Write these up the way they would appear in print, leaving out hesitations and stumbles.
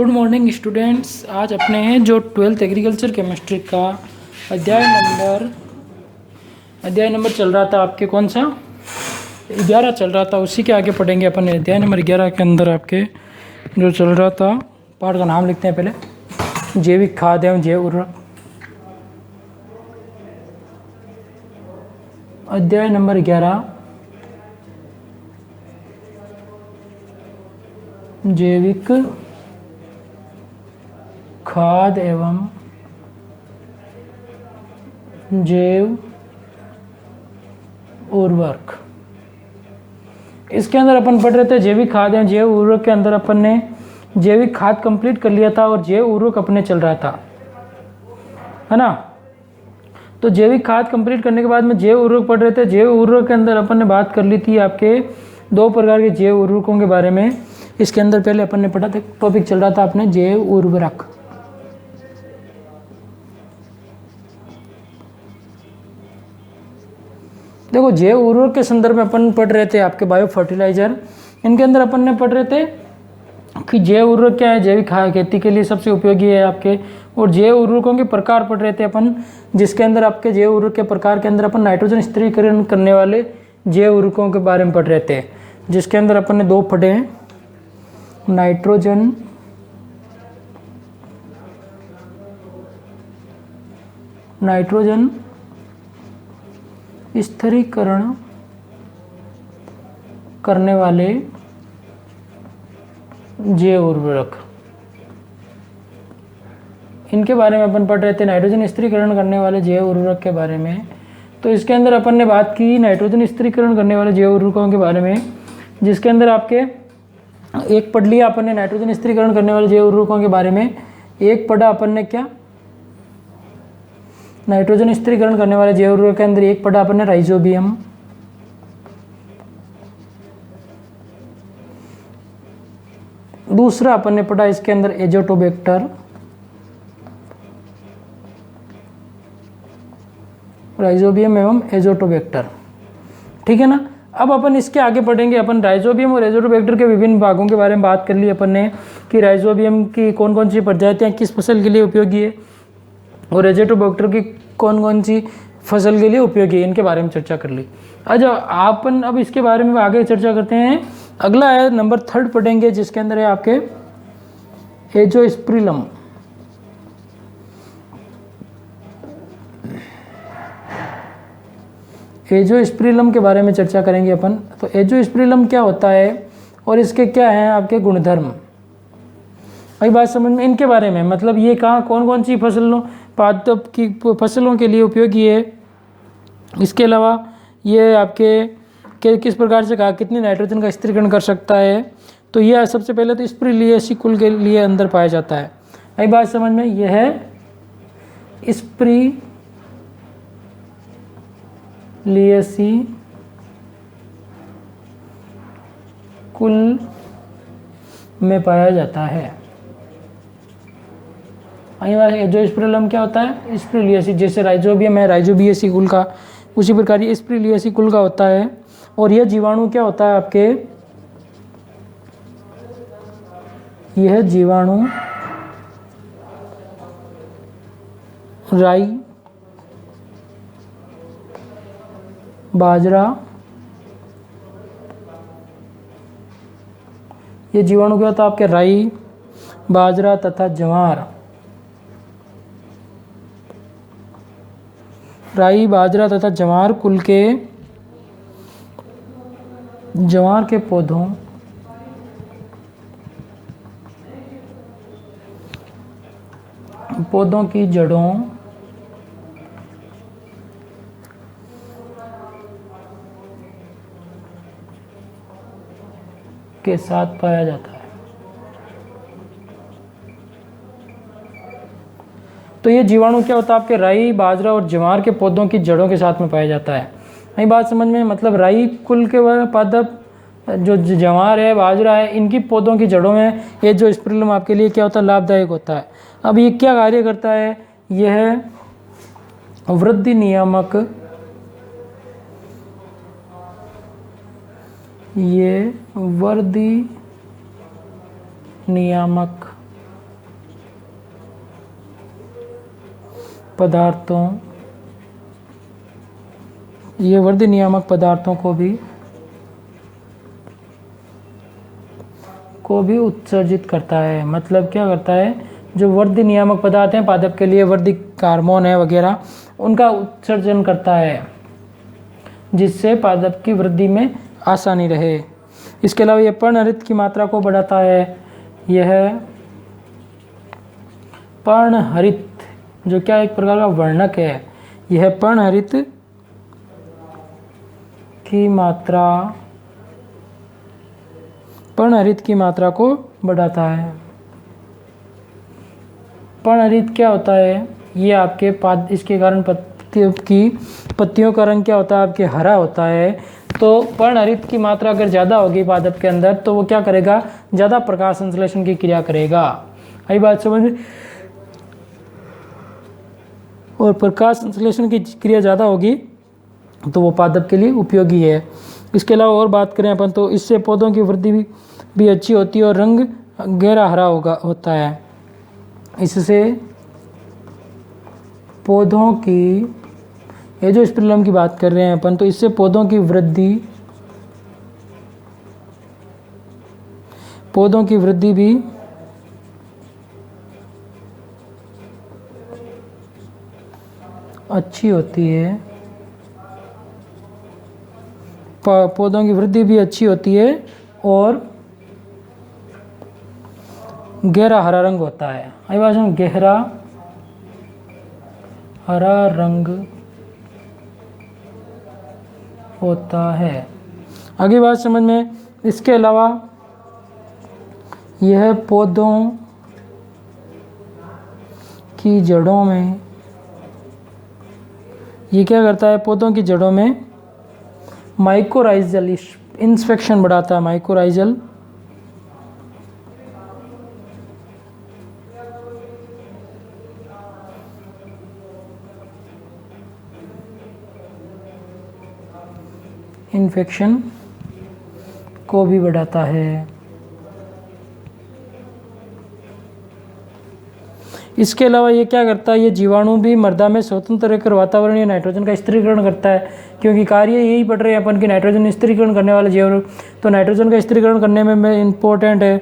Good morning students. आज अपने हैं जो 12th एग्रीकल्चर केमिस्ट्री का अध्याय नंबर चल रहा था आपके कौन सा 11 चल रहा था, उसी के आगे पढ़ेंगे अपन। अध्याय नंबर 11 के अंदर आपके जो चल रहा था पाठ का नाम लिखते हैं पहले, जैविक खाद एवं जैव उर्वरक। अध्याय नंबर 11 जैविक खाद एवं जैव उर्वरक। इसके अंदर अपन पढ़ रहे थे जैविक खाद एवं जैव उर्वरक के अंदर अपन ने जैविक खाद कंप्लीट कर लिया था और जैव उर्वरक अपने चल रहा था, है ना। तो जैविक खाद कंप्लीट करने के बाद में जैव उर्वरक पढ़ रहे थे। जैव उर्वरक के अंदर अपन ने बात कर ली थी आपके दो प्रकार के जैव उर्वरकों के बारे में। इसके अंदर पहले अपन ने पढ़ा था, टॉपिक चल रहा था अपने जैव उर्वरक। देखो जैव उर्वरक के संदर्भ में अपन पढ़ रहे थे आपके बायो फर्टिलाइजर। इनके अंदर अपन ने पढ़ रहे थे कि जैव उर्वरक क्या है, जैविक खेती के लिए सबसे उपयोगी है आपके। और जैव उर्वरकों के प्रकार पढ़ रहे थे अपन, जिसके अंदर आपके जैव उर्वरक के प्रकार के अंदर अपन नाइट्रोजन स्थिरीकरण करने वाले जैव उर्वरकों के बारे में पढ़ रहे थे, जिसके अंदर अपन ने दो पढ़े हैं, नाइट्रोजन स्थिरीकरण करने वाले जैव उर्वरक, इनके बारे में अपन पढ़ रहे थे। नाइट्रोजन स्थिरीकरण करने वाले जैव उर्वरक के बारे में, तो इसके अंदर अपन ने बात की नाइट्रोजन स्थिरीकरण करने वाले जैव उर्वरकों के बारे में, जिसके अंदर आपके एक पढ़ लिया अपन ने नाइट्रोजन स्थिरीकरण करने वाले जैव उर्वरकों के बारे में। एक पढ़ा अपन ने क्या, नाइट्रोजन स्थिरीकरण करने वाले जैव उर्वरक के अंदर एक पढ़ा अपन ने राइजोबियम। दूसरा अपन ने पढ़ा इसके अंदर एजोटोबैक्टर, राइजोबियम एवं एजोटोबैक्टर, ठीक है ना। अब अपन इसके आगे पढ़ेंगे। अपन राइजोबियम और एजोटोबैक्टर के विभिन्न भागों के बारे में बात कर ली अपन ने कि राइजोबियम की कौन कौन सी प्रजातियां किस फसल के लिए उपयोगी है और एजोटोबैक्टर की कौन कौन सी फसल के लिए उपयोगी है, इनके बारे में चर्चा कर ली। अच्छा अपन अब इसके बारे में आगे चर्चा करते हैं। अगला है नंबर 3 पढ़ेंगे, जिसके अंदर है आपके एजोस्पिरिलम। एजोस्पिरिलम के बारे में चर्चा करेंगे अपन। तो एजोस्पिरिलम क्या होता है और इसके क्या हैं आपके गुणधर्म, वही बात समझ में। इनके बारे में मतलब ये कहाँ कौन कौन सी पादप की फसलों के लिए उपयोगी है, इसके अलावा ये आपके किस प्रकार से कहा कितनी नाइट्रोजन का स्थिरीकरण कर सकता है। तो यह सबसे पहले तो स्पिरिलिएसी कुल के लिए अंदर पाया जाता है, वही बात समझ में। यह है स्पिरिलिएसी कुल में पाया जाता है। एजोस्पिरिलम क्या होता है, स्पिरिलिएसी, जैसे राइजोबियम है राइजोबिएसी कुल का, उसी प्रकार ये स्पिरिलिएसी कुल का होता है। और यह जीवाणु क्या होता है आपके, यह जीवाणु राई, बाजरा, ये जीवाणु क्या होता है आपके राई, बाजरा तथा ज्वार, राई बाजरा तथा ज्वार कुल के ज्वार के पौधों की जड़ों के साथ पाया जाता है। तो ये जीवाणु क्या होता है आपके राई बाजरा और ज्वार के पौधों की जड़ों के साथ में पाया जाता है। यही बात समझ में, मतलब राई कुल के पादप जो ज्वार है बाजरा है, इनकी पौधों की जड़ों में ये जो स्पिरिलम आपके लिए क्या होता है, लाभदायक होता है। अब ये क्या कार्य करता है, यह वृद्धि नियामक ये वर्दी नियामक पदार्थों, ये वृद्धि नियामक पदार्थों को भी उत्सर्जित करता है। मतलब क्या करता है, जो वृद्धि नियामक पदार्थ हैं पादप के लिए, वृद्धि हार्मोन है वगैरह, उनका उत्सर्जन करता है, जिससे पादप की वृद्धि में आसानी रहे। इसके अलावा यह पर्णहरित की मात्रा को बढ़ाता है। यह पर्णहरित, जो क्या एक प्रकार का वर्णक है, यह पर्णहरित की मात्रा को बढ़ाता है। पर्णहरित क्या होता है, ये आपके इसके कारण पत्तियों का रंग क्या होता है, आपके हरा होता है। तो पर्णहरित की मात्रा अगर ज़्यादा होगी पादप के अंदर, तो वो क्या करेगा, ज़्यादा प्रकाश संश्लेषण की क्रिया करेगा। आई बात समझ में? और प्रकाश संश्लेषण की क्रिया ज़्यादा होगी तो वो पादप के लिए उपयोगी है। इसके अलावा और बात करें अपन, तो इससे पौधों की वृद्धि भी अच्छी होती है और रंग गहरा हरा होता है। इससे पौधों की, ये जो स्पिरुलिनम की बात कर रहे हैं अपन, तो इससे पौधों की वृद्धि भी अच्छी होती है। पौधों की वृद्धि भी अच्छी होती है और गहरा हरा रंग होता है। आई बात समझ? गहरा हरा रंग होता है। आगे बात समझ में? इसके अलावा यह पौधों की जड़ों में, ये क्या करता है, पौधों की जड़ों में माइकोराइजल इंस्पेक्शन बढ़ाता है। माइकोराइजल इन्फेक्शन को भी बढ़ाता है। इसके अलावा ये क्या करता है, ये जीवाणु भी मृदा में स्वतंत्र रहकर वातावरणीय नाइट्रोजन का स्थिरीकरण करता है, क्योंकि कार्य यही पढ़ रहे हैं अपन कि नाइट्रोजन स्थिरीकरण करने वाले जैव उर्वरक, तो नाइट्रोजन का स्थिरीकरण करने में इम्पोर्टेंट है।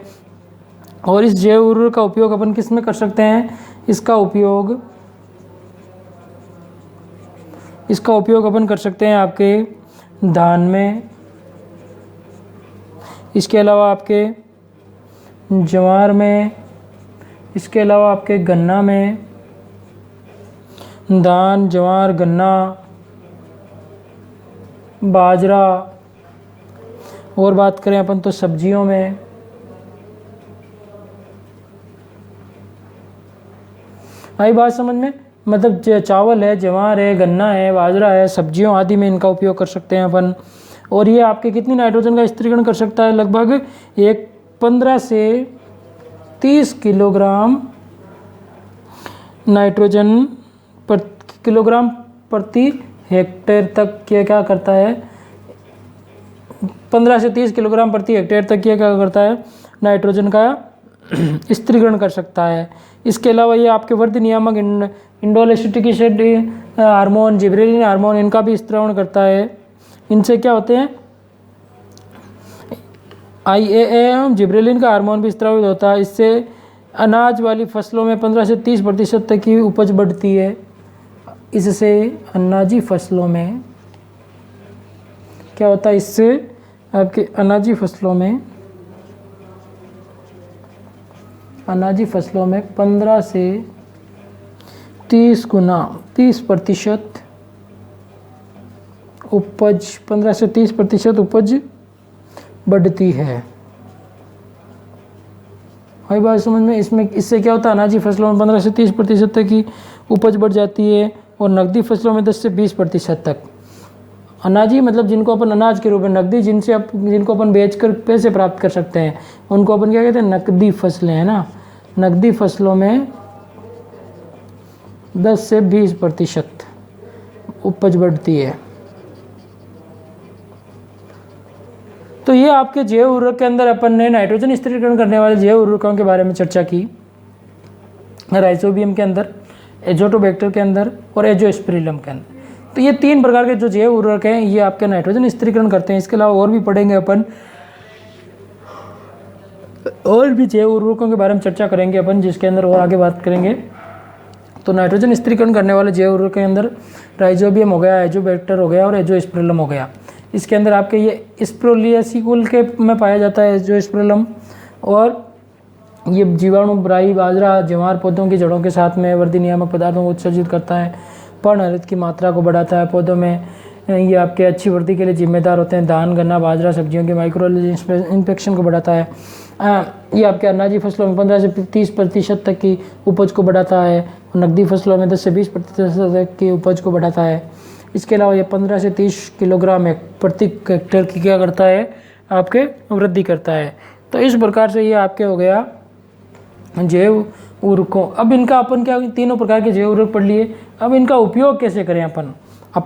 और इस जैव उर्वरक का उपयोग अपन किस में कर सकते हैं, इसका उपयोग अपन कर सकते हैं आपके धान में, इसके अलावा आपके ज्वार में, इसके अलावा आपके गन्ना में, धान, ज्वार, गन्ना, बाजरा, और बात करें अपन तो सब्जियों में। आई बात समझ में? मतलब चावल है, ज्वार है, गन्ना है, बाजरा है, सब्जियों आदि में इनका उपयोग कर सकते हैं अपन। और ये आपके कितनी नाइट्रोजन का स्थिरीकरण कर सकता है, लगभग 15 से 30 किलोग्राम नाइट्रोजन किलोग्राम प्रति हेक्टेयर तक ये क्या करता है, 15 से 30 किलोग्राम प्रति हेक्टेयर तक ये क्या करता है, नाइट्रोजन का स्थिरीकरण कर सकता है। इसके अलावा ये आपके वृद्धि नियामक इंडोलेस्टिक एसिड हार्मोन, जिब्रेलिन हार्मोन, इनका भी स्त्रावण करता है। इनसे क्या होते हैं, IAA जिब्रेलिन का हार्मोन भी स्त्रावित होता है। इससे अनाज वाली फसलों में 15 से 30% तक की उपज बढ़ती है। इससे अनाजी फसलों में क्या होता है, इससे आपके अनाजी फसलों में 15 से 30% उपज, 15 से 30% उपज बढ़ती है। वही बात समझ में? इससे क्या होता है, अनाजी फसलों में 15 से 30% तक की उपज बढ़ जाती है और नकदी फसलों में 10 से 20% तक। अनाजी मतलब जिनको अपन अनाज के रूप में, नकदी जिनको अपन बेचकर पैसे प्राप्त कर सकते हैं, उनको अपन क्या कहते हैं, नकदी फसलें, है ना। नकदी फसलों में 10 से 20% उपज बढ़ती है। तो ये आपके जैव उर्वरक के अंदर अपन ने नाइट्रोजन स्थिरीकरण करने वाले जैव उर्वरकों के बारे में चर्चा की राइजोबियम के अंदर। एजोटोबैक्टर के अंदर और एजोस्पिरिलम के अंदर। तो ये 3 प्रकार के जो जैव उर्वरक हैं ये आपके नाइट्रोजन स्थिरीकरण करते हैं। इसके अलावा और भी पढ़ेंगे अपन, और भी जैव उर्वरकों के बारे में चर्चा करेंगे अपन, जिसके अंदर और आगे बात करेंगे। तो नाइट्रोजन स्थिरीकरण करने वाले जैव उर्वरक के अंदर राइजोबियम हो गया, एजोबैक्टर हो गया और एजोस्पिरिलम हो गया। इसके अंदर आपके ये स्प्रोलियासी कुल के में पाया जाता है एजोस्पिरिलम, और ये जीवाणु, ब्राई, बाजरा, ज्वार पौधों की जड़ों के साथ में वृद्धि नियामक पदार्थों को उत्सर्जित करता है, पर्णहरित की मात्रा को बढ़ाता है पौधों में, ये आपके अच्छी वृद्धि के लिए जिम्मेदार होते हैं। धान, गन्ना, बाजरा, सब्जियों के माइक्रोऑर्गेनिज्म इन्फेक्शन को बढ़ाता है। ये आपके अनाजी फसलों में 15 से 30% तक की उपज को बढ़ाता है, और नकदी फसलों में 10 से 20% तक की उपज को बढ़ाता है। इसके अलावा ये 15 से 30 किलोग्राम प्रति हेक्टेयर की क्या करता है, आपके वृद्धि करता है। तो इस प्रकार से ये आपके हो गया जैव उर्वरकों। अब इनका अपन क्या, तीनों प्रकार के जैव उर्वरक पढ़ लिए। अब इनका उपयोग कैसे करें अपन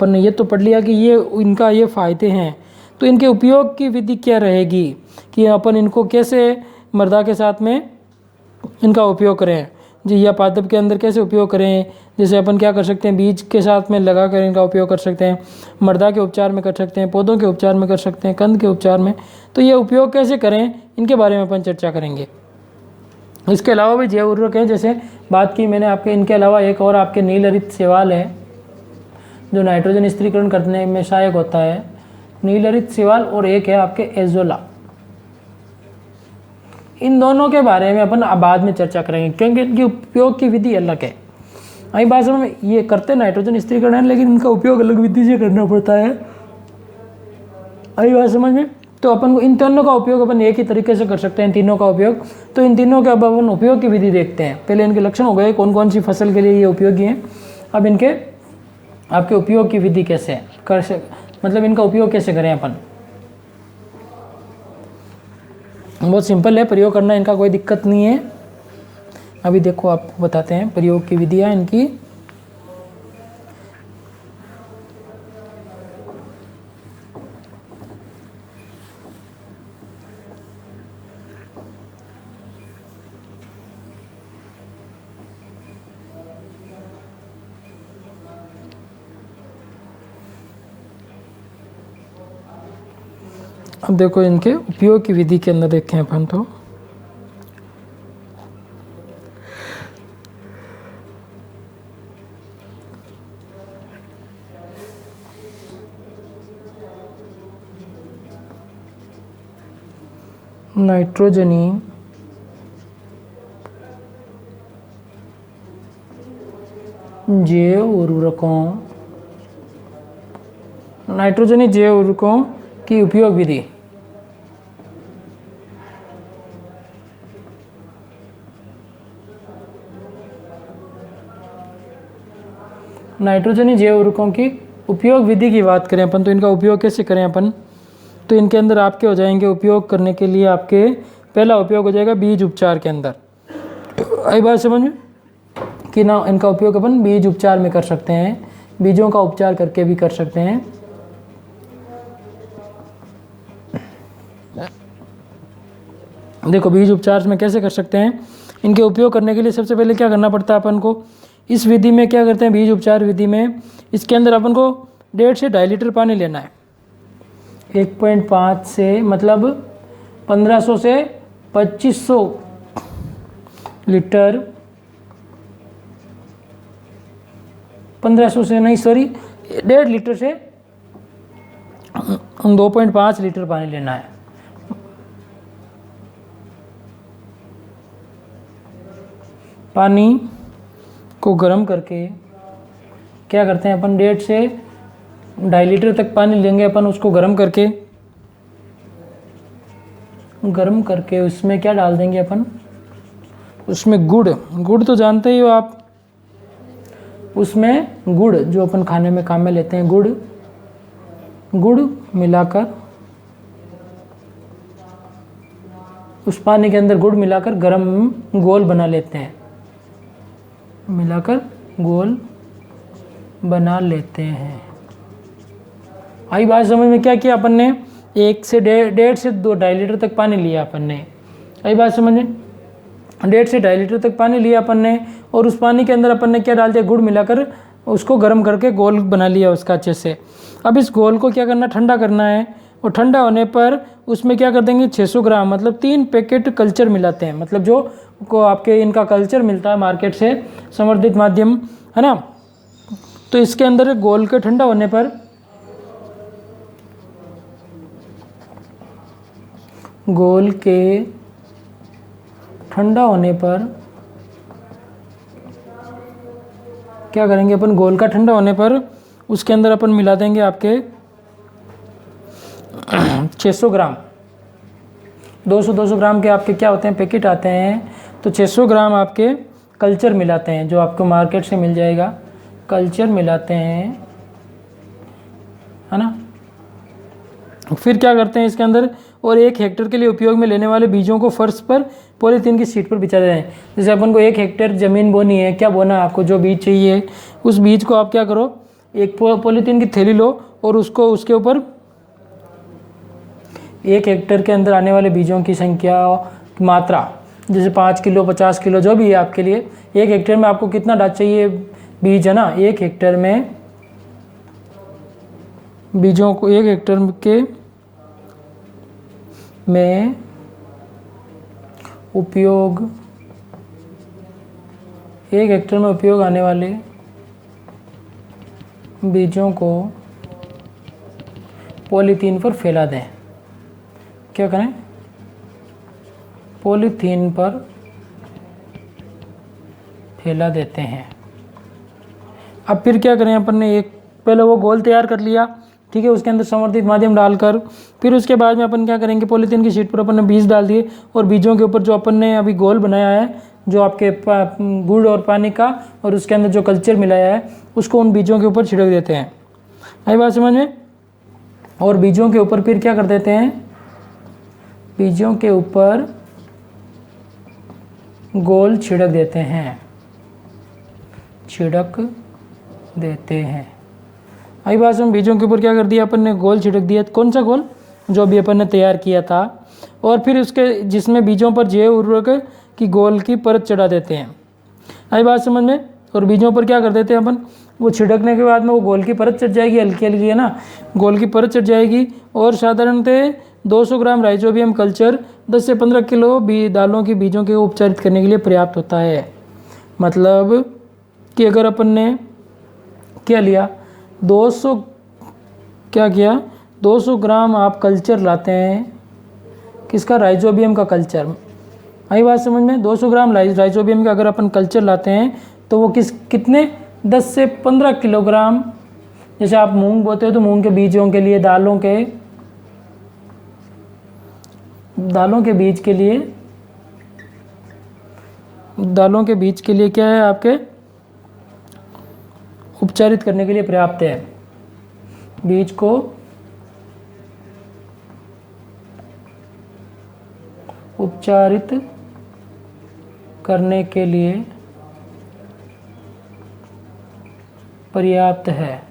ने ये तो पढ़ लिया कि ये इनका ये फ़ायदे हैं, तो इनके उपयोग की विधि क्या रहेगी कि अपन इनको कैसे मृदा के साथ में इनका उपयोग करें जी, या पादप के अंदर कैसे उपयोग करें। जैसे अपन क्या कर सकते हैं, बीज के साथ में लगा कर इनका उपयोग कर सकते हैं, मृदा के उपचार में कर सकते हैं, पौधों के उपचार में कर सकते हैं, कंद के उपचार में। तो ये उपयोग कैसे करें, इनके बारे में अपन चर्चा करेंगे। इसके अलावा भी जैव उर्वरक है, जैसे बात की मैंने आपके, इनके अलावा एक और आपके नील हरित शैवाल है जो नाइट्रोजन स्थिरीकरण करने में सहायक होता है, नील हरित शैवाल, और एक है आपके एजोला। इन दोनों के बारे में अपन बाद में चर्चा करेंगे क्योंकि इनकी उपयोग की विधि अलग है। आई बात समझ में, ये करते नाइट्रोजन स्थिरीकरण है लेकिन इनका उपयोग अलग विधि से करना पड़ता है। आई बात समझ में। तो अपन को इन तीनों का उपयोग अपन एक ही तरीके से कर सकते हैं, इन तीनों का उपयोग। तो इन तीनों के अब अपन उपयोग की विधि देखते हैं। पहले इनके लक्षण हो गए, कौन कौन सी फसल के लिए ये उपयोगी हैं। अब इनके आपके उपयोग की विधि कैसे कर मतलब इनका उपयोग कैसे करें अपन। बहुत सिंपल है, प्रयोग करना इनका कोई दिक्कत नहीं है। अभी देखो आपको बताते हैं प्रयोग की विधियाँ इनकी। अब देखो इनके उपयोग की विधि के अंदर देखें अपन तो नाइट्रोजनी जैव उर्वरकों, नाइट्रोजनी जैव उर्वरकों की उपयोग विधि। नाइट्रोजनी जैव उर्वरकों की उपयोग विधि की बात करें अपन, तो इनका उपयोग कैसे करें अपन। तो इनके अंदर आपके हो जाएंगे उपयोग करने के लिए, आपके पहला उपयोग हो जाएगा बीज उपचार के अंदर। आई बात समझ में कि ना, इनका उपयोग अपन बीज उपचार में कर सकते हैं, बीजों का उपचार करके भी कर सकते हैं। देखो बीज उपचार में कैसे कर सकते हैं। इनके उपयोग करने के लिए सबसे पहले क्या करना पड़ता है अपन को, इस विधि में क्या करते हैं, बीज उपचार विधि में इसके अंदर अपन को 1.5 से 2.5 लीटर पानी लेना है। 1.5 से मतलब 1500 से 2500 लीटर, 1500 से नहीं सॉरी 1.5 लीटर से 2.5 लीटर पानी लेना है। पानी को गर्म करके क्या करते हैं अपन, 1.5 से 2.5 लीटर तक पानी लेंगे अपन, उसको गर्म करके उसमें क्या डाल देंगे अपन, उसमें गुड़ तो जानते ही हो आप। उसमें गुड़ जो अपन खाने में काम में लेते हैं, गुड़ मिलाकर, उस पानी के अंदर गुड़ मिलाकर गर्म घोल बना लेते हैं, मिलाकर घोल बना लेते हैं। आई बात समझ में। क्या किया अपन ने, 1 से 1.5 से 2.5 लीटर तक पानी लिया अपन ने। आई बात समझ में। 1.5 से 2.5 लीटर तक पानी लिया अपन ने, और उस पानी के अंदर अपन ने क्या डाल दिया, गुड़ मिलाकर उसको गर्म करके गोल बना लिया उसका अच्छे से। अब इस गोल को क्या करना, ठंडा करना है, और ठंडा होने पर उसमें क्या कर देंगे 600 ग्राम मतलब 3 पैकेट कल्चर मिलाते हैं, मतलब जो को आपके इनका कल्चर मिलता है मार्केट से, संवर्धित माध्यम है ना। तो इसके अंदर गोल के ठंडा होने पर गोल के ठंडा होने पर क्या करेंगे अपन, गोल का ठंडा होने पर उसके अंदर अपन मिला देंगे आपके 600 ग्राम, 200 ग्राम के आपके क्या होते हैं पैकेट आते हैं, तो 600 ग्राम आपके कल्चर मिलाते हैं जो आपको मार्केट से मिल जाएगा, कल्चर मिलाते हैं है ना। फिर क्या करते हैं इसके अंदर, और 1 हेक्टेयर के लिए उपयोग में लेने वाले बीजों को फर्श पर पॉलीथीन की शीट पर बिछा दें। जैसे अपन को 1 हेक्टेयर ज़मीन बोनी है, क्या बोना है आपको, जो बीज चाहिए उस बीज को आप क्या करो, एक पॉलीथीन की थैली लो और उसको उसके ऊपर 1 हेक्टेयर के अंदर आने वाले बीजों की संख्या मात्रा, जैसे 5 किलो 50 किलो जो भी है आपके लिए, 1 हेक्टेयर में आपको कितना डाल चाहिए बीज है ना, 1 हेक्टेयर में बीजों को 1 हेक्टेयर के में उपयोग 1 हेक्टेयर में उपयोग आने वाले बीजों को पॉलीथीन पर फैला दें। क्या करें, पॉलीथीन पर फैला देते हैं। अब फिर क्या करें, अपन ने एक पहले वो गोल तैयार कर लिया, ठीक है, उसके अंदर संवर्धित माध्यम डालकर, फिर उसके बाद में अपन क्या करेंगे, पॉलीथीन की शीट पर अपन ने बीज डाल दिए, और बीजों के ऊपर जो अपन ने अभी गोल बनाया है जो आपके गुड़ और पानी का, और उसके अंदर जो कल्चर मिलाया है उसको उन बीजों के ऊपर छिड़क देते हैं। आई बात समझ में। और बीजों के ऊपर फिर क्या कर देते हैं, बीजों के ऊपर गोल छिड़क देते हैं, छिड़क देते हैं। आई बात में, बीजों के ऊपर क्या कर दिया अपन ने, गोल छिड़क दिया। कौन सा गोल, जो भी अपन ने तैयार किया था। और फिर उसके जिसमें बीजों पर जैव उर्वरक की गोल की परत चढ़ा देते हैं। आई बात समझ में। और बीजों पर क्या कर देते हैं अपन, वो छिड़कने के बाद में वो गोल की परत चढ़ जाएगी, हल्की हल्की है ना, गोल की परत चढ़ जाएगी। और साधारणतः 200 ग्राम राइजोबियम कल्चर 10 से 15 किलो दालों की बीजों के उपचारित करने के लिए पर्याप्त होता है। मतलब कि अगर अपन ने क्या लिया, 200 क्या किया, 200 ग्राम आप कल्चर लाते हैं, किसका, राइजोबियम का कल्चर। आई बात समझ में। 200 ग्राम राइजोबियम का अगर अपन कल्चर लाते हैं तो वो कितने 10 से 15 किलोग्राम, जैसे आप मूंग बोते हो तो मूंग के बीजों के लिए, दालों के बीज के लिए क्या है आपके, उपचारित करने के लिए पर्याप्त है। बीज को उपचारित करने के लिए पर्याप्त है।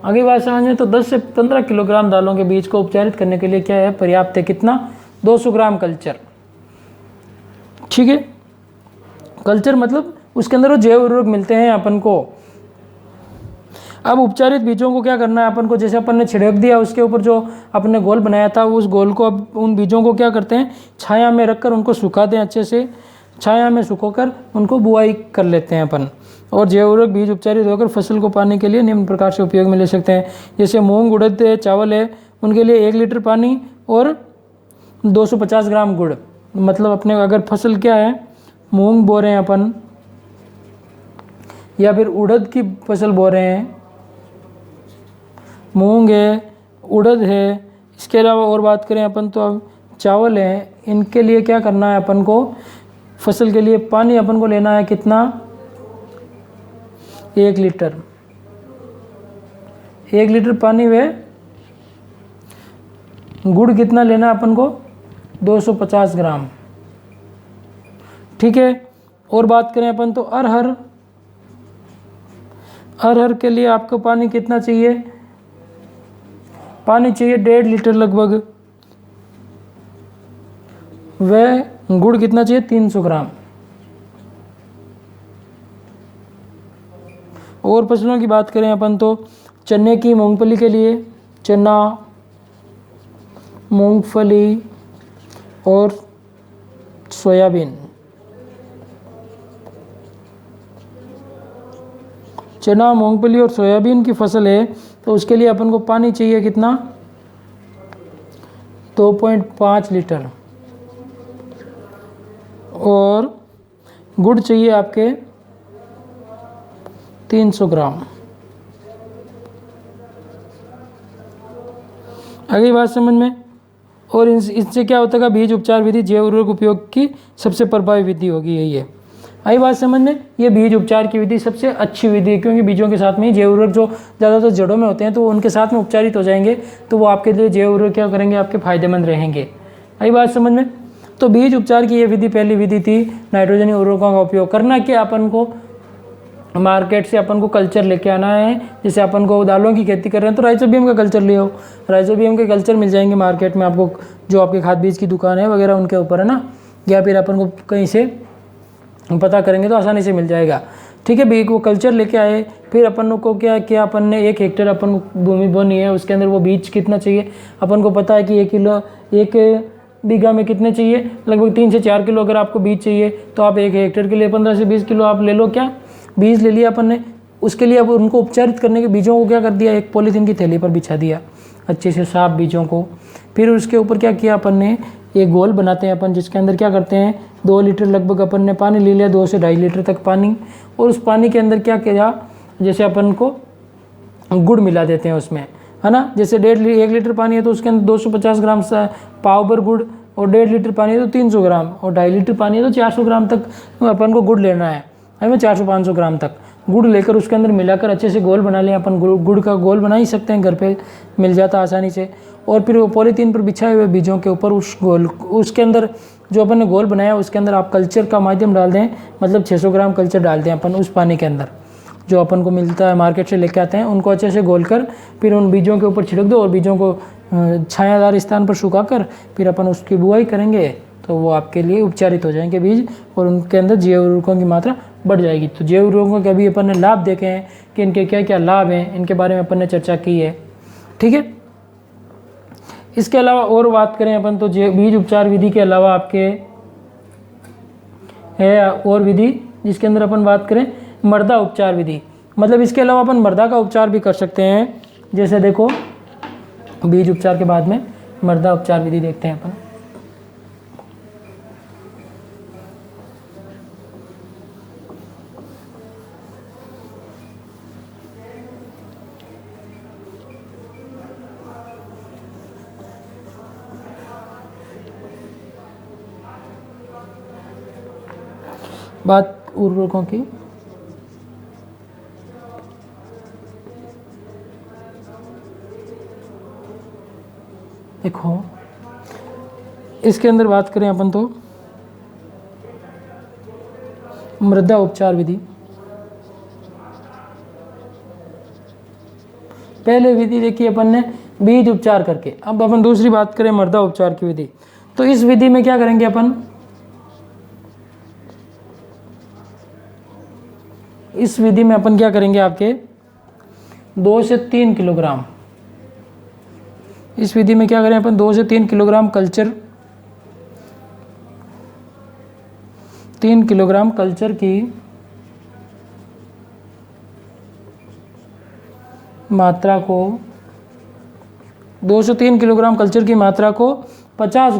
आगे बात समझें तो 10 से 15 किलोग्राम दालों के बीज को उपचारित करने के लिए क्या है, पर्याप्त है। कितना, 200 ग्राम कल्चर, ठीक है। कल्चर मतलब उसके अंदर वो जैव उर्वरक मिलते हैं अपन को। अब उपचारित बीजों को क्या करना है अपन को, जैसे अपन ने छिड़क दिया उसके ऊपर जो अपन ने गोल बनाया था, उस गोल को अब उन बीजों को क्या करते हैं, छाया में रखकर उनको सुखा दें, अच्छे से छाया में सुखाकर उनको बुआई कर लेते हैं अपन। और जैव उर्वरक बीज उपचारित होकर फसल को पानी के लिए निम्न प्रकार से उपयोग में ले सकते हैं। जैसे मूंग, उड़द है, चावल है, उनके लिए 1 लीटर पानी और 250 ग्राम गुड़। मतलब अपने अगर फसल क्या है, मूंग बो रहे हैं अपन, या फिर उड़द की फसल बो रहे हैं, मूंग है, उड़द है, इसके अलावा और बात करें अपन तो अब चावल है, इनके लिए क्या करना है अपन को, फसल के लिए पानी अपन को लेना है कितना, 1 लीटर। 1 लीटर पानी में गुड़ कितना लेना है अपन को, 250 ग्राम, ठीक है। और बात करें अपन तो अरहर के लिए आपको पानी कितना चाहिए, पानी चाहिए 1.5 लीटर लगभग। वह गुड़ कितना चाहिए? 300 ग्राम। और फसलों की बात करें अपन तो चने की, मूंगफली के लिए चना, मूंगफली और सोयाबीन। चना, मूंगफली और सोयाबीन की फसल है तो उसके लिए अपन को पानी चाहिए कितना? 2.5 लीटर। और गुड़ चाहिए आपके 300 ग्राम। अगली बात समझ में। और इससे क्या होता है? बीज उपचार विधि जैव उर्वरक उपयोग की सबसे प्रभावी विधि होगी यही है। आई बात समझ में। ये बीज उपचार की विधि सबसे अच्छी विधि है, क्योंकि बीजों के साथ में ही जैव उर्वरक जो ज़्यादातर जड़ों में होते हैं तो उनके साथ में उपचारित हो जाएंगे, तो वो आपके लिए जैव उर्वरक क्या करेंगे? आपके फायदेमंद रहेंगे। आई बात समझ में। तो बीज उपचार की ये विधि पहली विधि थी नाइट्रोजन उर्वरकों का उपयोग करना। कि अपन को मार्केट से अपन को कल्चर लेके आना है। जैसे अपन को दालों की खेती कर रहे हैं तो राइजोबियम का कल्चर ले आओ। राइजोबियम के कल्चर मिल जाएंगे मार्केट में आपको, जो आपके खाद बीज की दुकान है वगैरह उनके ऊपर, है ना। या फिर अपन को कहीं से पता करेंगे तो आसानी से मिल जाएगा। ठीक है, बीज वो कल्चर लेके आए। फिर अपन को क्या किया? अपन ने 1 हेक्टेयर अपन भूमि बोनी है, उसके अंदर वो बीज कितना चाहिए अपन को पता है कि 1 बीघा में कितने चाहिए? लगभग 3 से 4 किलो अगर आपको बीज चाहिए तो आप 1 हेक्टेयर के लिए 15 से 20 किलो आप ले लो। क्या बीज ले लिया अपन ने। उसके लिए अब उनको उपचारित करने के बीजों को क्या कर दिया? एक पॉलीथीन की थैली पर बिछा दिया अच्छे से साफ बीजों को। फिर उसके ऊपर क्या किया अपन ने? एक गोल बनाते हैं अपन, जिसके अंदर क्या करते हैं? 2 लीटर लगभग अपन ने पानी ले लिया, 2 से 2.5 लीटर तक पानी। और उस पानी के अंदर क्या किया? जैसे अपन को गुड़ मिला देते हैं उसमें, है ना। जैसे 1 लीटर पानी है तो उसके अंदर 250 ग्राम पाव भर गुड़, और 1.5 लीटर पानी है तो 300 ग्राम, और 2.5 लीटर पानी है तो 400 ग्राम तक अपन को गुड़ लेना है। हमें 400-500 ग्राम तक गुड़ लेकर उसके अंदर मिलाकर अच्छे से घोल बना लिया अपन। गुड़ का घोल बना ही सकते हैं, घर पे मिल जाता आसानी से। और फिर वो पॉलीथीन पर बिछाए हुए बीजों के ऊपर उस घोल, उसके अंदर जो अपन ने घोल बनाया उसके अंदर आप कल्चर का माध्यम डाल दें, मतलब 600 ग्राम कल्चर डाल दें अपन उस पानी के अंदर, जो अपन को मिलता है मार्केट से लेके आते हैं। उनको अच्छे से घोल कर फिर उन बीजों के ऊपर छिड़क दो, और बीजों को छायादार स्थान पर सुखाकर फिर अपन उसकी बुआई करेंगे तो वो आपके लिए उपचारित हो जाएंगे बीज, और उनके अंदर जैव उर्वरकों की मात्रा बढ़ जाएगी। तो जैव उर्वरकों के अभी अपन ने लाभ देखे हैं कि इनके क्या क्या लाभ हैं, इनके बारे में अपन ने चर्चा की है। ठीक है, इसके अलावा और बात करें अपन तो बीज उपचार विधि के अलावा आपके है और विधि, जिसके अंदर अपन बात करें मृदा उपचार विधि। मतलब इसके अलावा अपन मृदा का उपचार भी कर सकते हैं। जैसे देखो, बीज उपचार के बाद में मृदा उपचार विधि देखते हैं अपन। बात उर्वरकों की, देखो इसके अंदर बात करें अपन तो मृदा उपचार विधि। पहले विधि देखी अपन ने बीज उपचार करके, अब अपन दूसरी बात करें मृदा उपचार की विधि। तो इस विधि में क्या करेंगे अपन? इस विधि में अपन क्या करेंगे? आपके 2 से 3 किलोग्राम, इस विधि में क्या करें अपन? 2 से 3 किलोग्राम कल्चर, 3 किलोग्राम कल्चर की मात्रा को, 2 से 3 किलोग्राम कल्चर की मात्रा को 50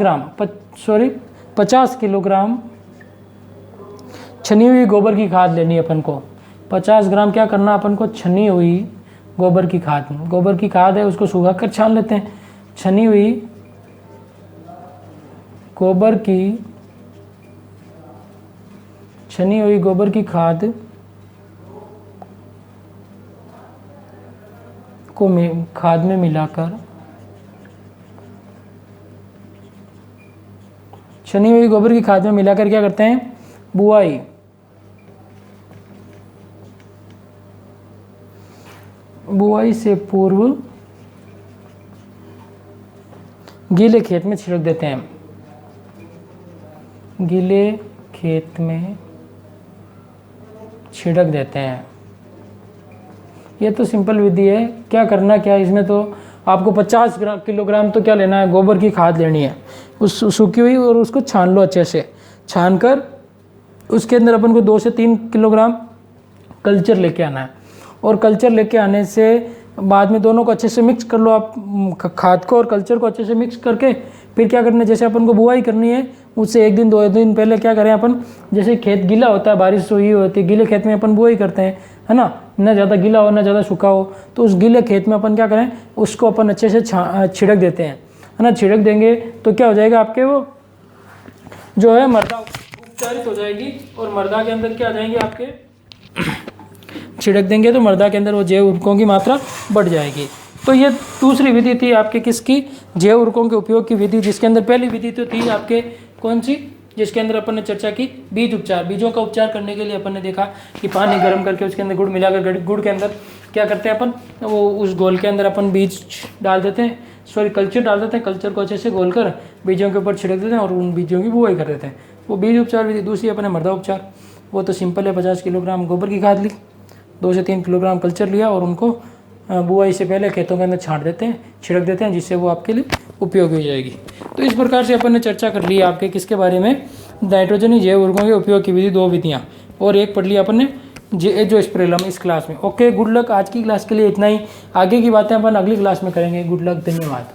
किलोग्राम छनी हुई गोबर की खाद लेनी है अपन को। 50 ग्राम क्या करना अपन को? छनी हुई गोबर की खाद। गोबर की खाद है उसको सुखा कर छान लेते हैं। छनी हुई गोबर की खाद को खाद में मिलाकर, छनी हुई गोबर की खाद में मिलाकर क्या करते हैं? बुआई। बुआई से पूर्व गीले खेत में छिड़क देते हैं। गीले खेत में छिड़क देते हैं। ये तो सिंपल विधि है। क्या करना क्या है इसमें, तो आपको 50 किलोग्राम तो क्या लेना है, गोबर की खाद लेनी है, उस सूखी हुई, और उसको छान लो अच्छे से। छान कर उसके अंदर अपन को 2 से 3 किलोग्राम कल्चर लेके आना है, और कल्चर लेके आने से बाद में दोनों को अच्छे से मिक्स कर लो आप, खाद को और कल्चर को अच्छे से मिक्स करके फिर क्या करना है, जैसे अपन को बुआई करनी है उससे 1 दिन 2 दिन पहले क्या करें अपन, जैसे खेत गीला होता है, बारिश हुई होती है, गीले खेत में अपन बुआई करते हैं, है ना, ना ज़्यादा गीला हो ना ज़्यादा सूखा हो, तो उस गीले खेत में अपन क्या करें, उसको अपन अच्छे से छिड़क देते हैं, है ना। छिड़क देंगे तो क्या हो जाएगा, आपके वो जो है मृदा उपचारित हो जाएगी, और मृदा के अंदर क्या आ जाएंगे आपके, छिड़क देंगे तो मृदा के अंदर वो जैव उर्वरकों की मात्रा बढ़ जाएगी। तो ये दूसरी विधि थी आपके किसकी, जैव उर्वरकों के उपयोग की विधि, जिसके अंदर पहली विधि तो थी आपके कौन सी, जिसके अंदर अपन ने चर्चा की बीज उपचार। बीजों का उपचार करने के लिए अपन ने देखा कि पानी गर्म करके उसके अंदर गुड़ मिलाकर, गुड़ के अंदर क्या करते हैं अपन, वो उस घोल के अंदर अपन बीज डाल देते हैं, सॉरी कल्चर डाल देते हैं, कल्चर को अच्छे से घोल कर बीजों के ऊपर छिड़क देते हैं और उन बीजों की बुआई कर देते हैं, वो बीज उपचार विधि। दूसरी अपन ने मृदा उपचार, वो तो सिंपल है, 50 किलोग्राम गोबर की खाद ली, 2 से 3 किलोग्राम कल्चर लिया और उनको बुआई से पहले खेतों के अंदर छांट देते हैं, छिड़क देते हैं, जिससे वो आपके लिए उपयोगी हो जाएगी। तो इस प्रकार से अपन ने चर्चा कर ली आपके किसके बारे में, नाइट्रोजनी जैव उर्वरकों के उपयोग की विधि, 2 विधियाँ, और एक पढ़ लिया अपन ने एजोस्पेरिलम इस क्लास में। Okay, good luck. आज की क्लास के लिए इतना ही, आगे की बातें अपन अगली क्लास में करेंगे। गुड लक, धन्यवाद।